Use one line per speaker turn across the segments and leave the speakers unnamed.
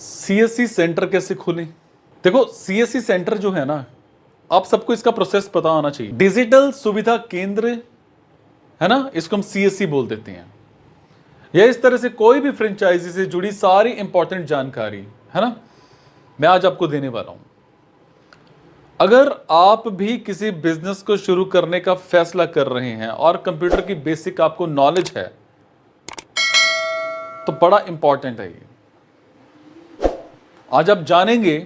CSC centre कैसे खोलें? देखो, सीएससी सेंटर जो है ना, आप सबको इसका प्रोसेस पता होना चाहिए। डिजिटल सुविधा केंद्र है ना, इसको हम सीएससी बोल देते हैं। या इस तरह से कोई भी फ्रेंचाइजी से जुड़ी सारी इंपॉर्टेंट जानकारी है ना, मैं आज आपको देने वाला हूं। अगर आप भी किसी बिजनेस को शुरू करने का फैसला कर रहे हैं और कंप्यूटर की बेसिक आपको नॉलेज है, तो बड़ा इंपॉर्टेंट है ये। आज आप जानेंगे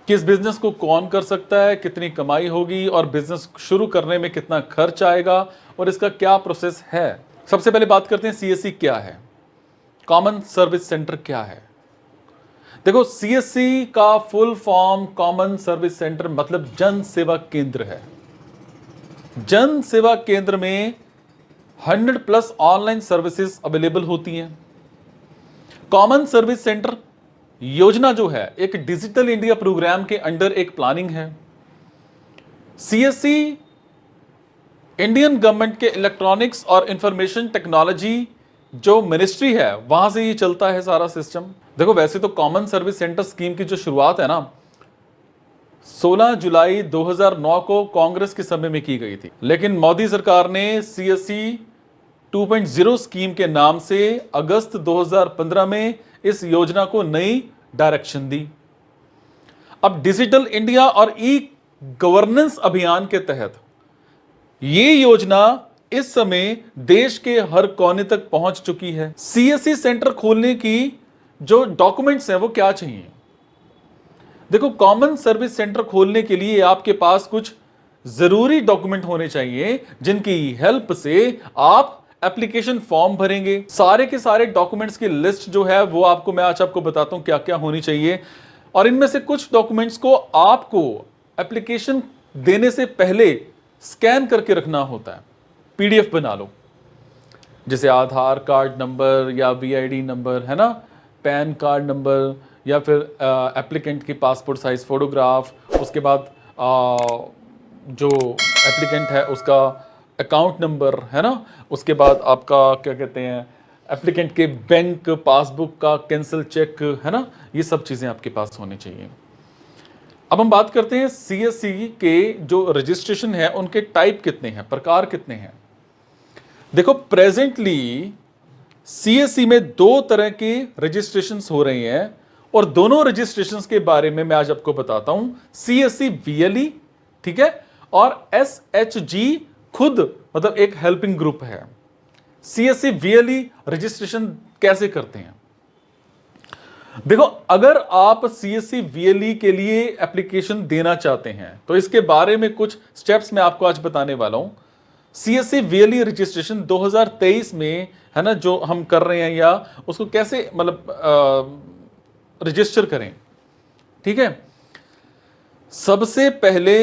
कि इस बिजनेस को कौन कर सकता है, कितनी कमाई होगी और बिजनेस शुरू करने में कितना खर्च आएगा और इसका क्या प्रोसेस है। सबसे पहले बात करते हैं सीएससी क्या है, कॉमन सर्विस सेंटर क्या है। देखो, सीएससी का full form common service centre मतलब जन सेवा केंद्र है। जन सेवा केंद्र में 100+ ऑनलाइन सर्विसेज अवेलेबल होती हैं। कॉमन सर्विस सेंटर योजना जो है एक डिजिटल इंडिया प्रोग्राम के अंडर एक प्लानिंग है। सीएससी इंडियन गवर्नमेंट के इलेक्ट्रॉनिक्स और इंफॉर्मेशन टेक्नोलॉजी जो मिनिस्ट्री है वहां से ये चलता है सारा सिस्टम। देखो, वैसे तो कॉमन सर्विस सेंटर स्कीम की जो शुरुआत है ना 16 जुलाई 2009 को कांग्रेस के समय में की गई थी, लेकिन मोदी सरकार ने सीएससी 2.0 स्कीम के नाम से अगस्त 2015 में इस योजना को नई डायरेक्शन दी। अब डिजिटल इंडिया और ई गवर्नेंस अभियान के तहत ये योजना इस समय देश के हर कोने तक पहुंच चुकी है। सीएससी सेंटर खोलने की जो डॉक्यूमेंट्स हैं वो क्या चाहिए? देखो, कॉमन सर्विस सेंटर खोलने के लिए आपके पास कुछ जरूरी डॉक्यूमेंट होने चाहिए जिनकी हेल्प से आप एप्लीकेशन फॉर्म भरेंगे। सारे के सारे डॉक्यूमेंट्स की लिस्ट जो है वो आपको मैं आज आपको बताता हूं क्या क्या होनी चाहिए। और इनमें से कुछ डॉक्यूमेंट्स को आपको एप्लीकेशन देने से पहले स्कैन करके रखना होता है, पीडीएफ बना लो, जैसे आधार कार्ड नंबर या वीआईडी नंबर है ना, पैन कार्ड नंबर, या फिर एप्लीकेंट की पासपोर्ट साइज फोटोग्राफ, उसके बाद जो एप्लीकेंट है उसका अकाउंट नंबर है ना, उसके बाद आपका क्या कहते हैं एप्लीकेंट के बैंक पासबुक का कैंसिल चेक है ना, ये सब चीज़ें आपके पास होनी चाहिए। अब हम बात करते हैं सीएससी के जो रजिस्ट्रेशन है उनके टाइप कितने हैं, प्रकार कितने हैं। देखो, प्रेजेंटली सीएससी में 2 तरह के रजिस्ट्रेशंस हो रही हैं और दोनों रजिस्ट्रेशंस के बारे में मैं आज आपको बताता हूं। सीएससी वीएलई, ठीक है, और एसएचजी खुद मतलब एक हेल्पिंग ग्रुप है। सीएससी वीएलई रजिस्ट्रेशन कैसे करते हैं? देखो, अगर आप सीएससी वीएलई के लिए एप्लीकेशन देना चाहते हैं तो इसके बारे में कुछ स्टेप्स मैं आपको आज बताने वाला हूं। सीएससी वीएलई रजिस्ट्रेशन 2023 में है ना जो हम कर रहे हैं, या उसको कैसे मतलब रजिस्टर करें, ठीक है। सबसे पहले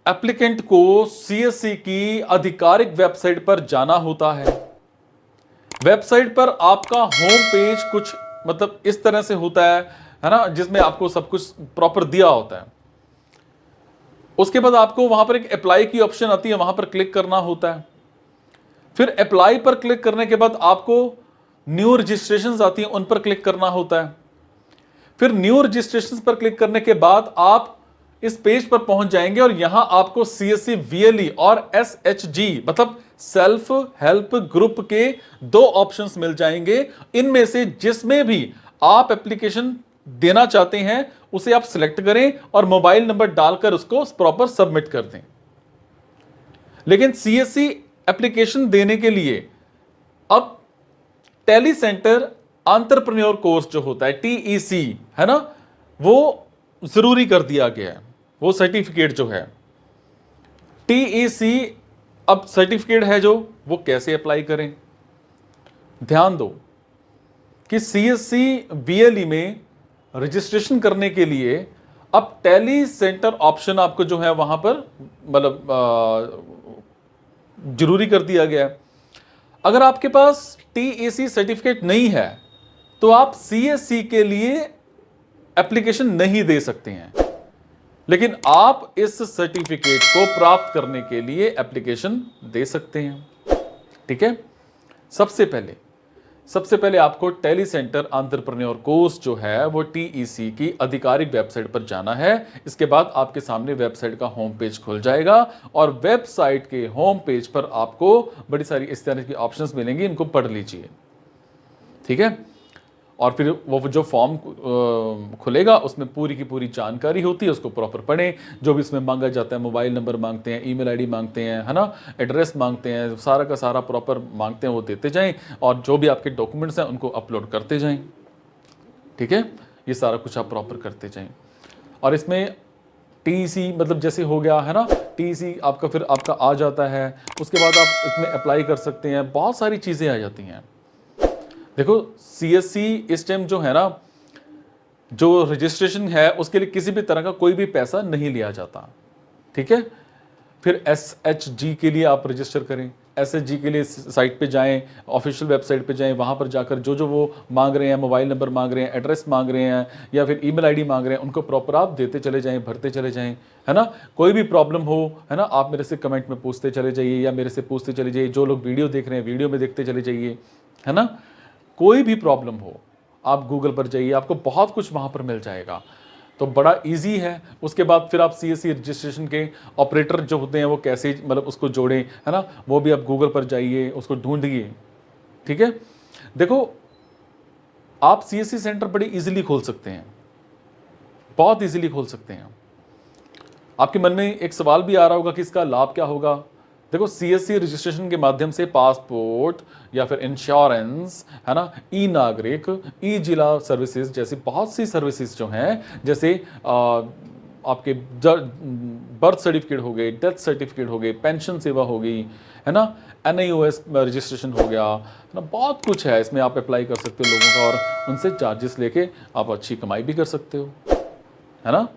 एप्लीकेंट को सीएससी की आधिकारिक वेबसाइट पर जाना होता है। वेबसाइट पर आपका होम पेज कुछ मतलब इस तरह से होता है ना, जिसमें आपको सब कुछ प्रॉपर दिया होता है। उसके बाद आपको वहां पर एक अप्लाई की ऑप्शन आती है, वहां पर क्लिक करना होता है। फिर अप्लाई पर क्लिक करने के बाद आपको न्यू रजिस्ट्रेशंस आती हैं, उन पर क्लिक करना होता है। फिर न्यू रजिस्ट्रेशंस पर क्लिक करने के बाद आप इस पेज पर पहुंच जाएंगे और यहां आपको सीएससी वीएलई और एसएचजी मतलब सेल्फ हेल्प ग्रुप के 2 ऑप्शंस मिल जाएंगे। इनमें से जिसमें भी आप एप्लीकेशन देना चाहते हैं उसे आप सिलेक्ट करें और मोबाइल नंबर डालकर उसको प्रॉपर सबमिट कर दें। लेकिन सीएससी एप्लीकेशन देने के लिए अब टैली सेंटर एंटरप्रेन्योर कोर्स जो होता है टीईसी है ना, वो जरूरी कर दिया गया है। वो सर्टिफिकेट जो है टीईसी अब सर्टिफिकेट है जो वो कैसे अप्लाई करें? ध्यान दो कि सीएससी वीएलई में रजिस्ट्रेशन करने के लिए अब टैली सेंटर ऑप्शन आपको जो है वहां पर मतलब जरूरी कर दिया गया है। अगर आपके पास टीईसी सर्टिफिकेट नहीं है तो आप सीएससी के लिए एप्लीकेशन नहीं दे सकते हैं, लेकिन आप इस सर्टिफिकेट को प्राप्त करने के लिए एप्लीकेशन दे सकते हैं, ठीक है। सबसे पहले सबसे पहले आपको टेली सेंटर एंटरप्रेन्योर कोर्स जो है वो टीईसी की आधिकारिक वेबसाइट पर जाना है। इसके बाद आपके सामने वेबसाइट का होम पेज खुल जाएगा और वेबसाइट के होम पेज पर आपको बड़ी सारी इस तरह की ऑप्शंस मिलेंगी, इनको पढ़ लीजिए, ठीक है। और फिर वो जो फॉर्म खुलेगा उसमें पूरी की पूरी जानकारी होती है, उसको प्रॉपर पढ़ें। जो भी इसमें मांगा जाता है, मोबाइल नंबर मांगते हैं, ईमेल आईडी मांगते हैं, है ना, एड्रेस मांगते हैं, सारा का सारा प्रॉपर मांगते हैं, वो देते जाएं और जो भी आपके डॉक्यूमेंट्स हैं उनको अपलोड करते जाएं, ठीक है। ये सारा कुछ आप प्रॉपर करते जाएं। और इसमें टीईसी मतलब जैसे हो गया है ना, टीईसी आपका फिर आपका आ जाता है, उसके बाद आप इसमें अप्लाई कर सकते हैं, बहुत सारी चीज़ें आ जाती हैं। देखो सीएससी इस टाइम जो है ना, जो रजिस्ट्रेशन है उसके लिए किसी भी तरह का कोई भी पैसा नहीं लिया जाता, ठीक है। फिर एसएचजी के लिए आप रजिस्टर करें, एसएचजी के लिए साइट पे जाएं, ऑफिशियल वेबसाइट पे जाएं, वहाँ पर जाकर जो जो वो मांग रहे हैं, मोबाइल नंबर मांग रहे हैं, एड्रेस मांग रहे हैं या फिर ईमेल आईडी मांग रहे हैं, उनको प्रॉपर आप देते चले जाएं, भरते चले जाएं, है ना। कोई भी प्रॉब्लम हो, है ना, आप मेरे से कमेंट में पूछते चले जाइए या मेरे से पूछते चले जाइए। जो लोग वीडियो देख रहे हैं वीडियो में देखते चले जाइए, है ना। कोई भी प्रॉब्लम हो आप गूगल पर जाइए, आपको बहुत कुछ वहाँ पर मिल जाएगा, तो बड़ा इजी है। उसके बाद फिर आप सीएससी रजिस्ट्रेशन के ऑपरेटर जो होते हैं वो कैसे मतलब उसको जोड़ें, है ना, वो भी आप गूगल पर जाइए, उसको ढूंढिए, ठीक है। देखो आप सीएससी सेंटर बड़ी इजीली खोल सकते हैं, बहुत इजीली खोल सकते हैं। आपके मन में एक सवाल भी आ रहा होगा कि इसका लाभ क्या होगा। देखो सीएससी रजिस्ट्रेशन के माध्यम से पासपोर्ट या फिर इंश्योरेंस, है ना, ई नागरिक, ई जिला सर्विसेज जैसी बहुत सी सर्विसेज जो हैं, जैसे आपके बर्थ सर्टिफिकेट हो गए, डेथ सर्टिफिकेट हो गए, पेंशन सेवा हो गई, है ना, एनआईओएस रजिस्ट्रेशन हो गया, है ना, बहुत कुछ है इसमें। आप अप्लाई कर सकते हो लोगों का और उनसे चार्जेस लेके आप अच्छी कमाई भी कर सकते हो, है ना।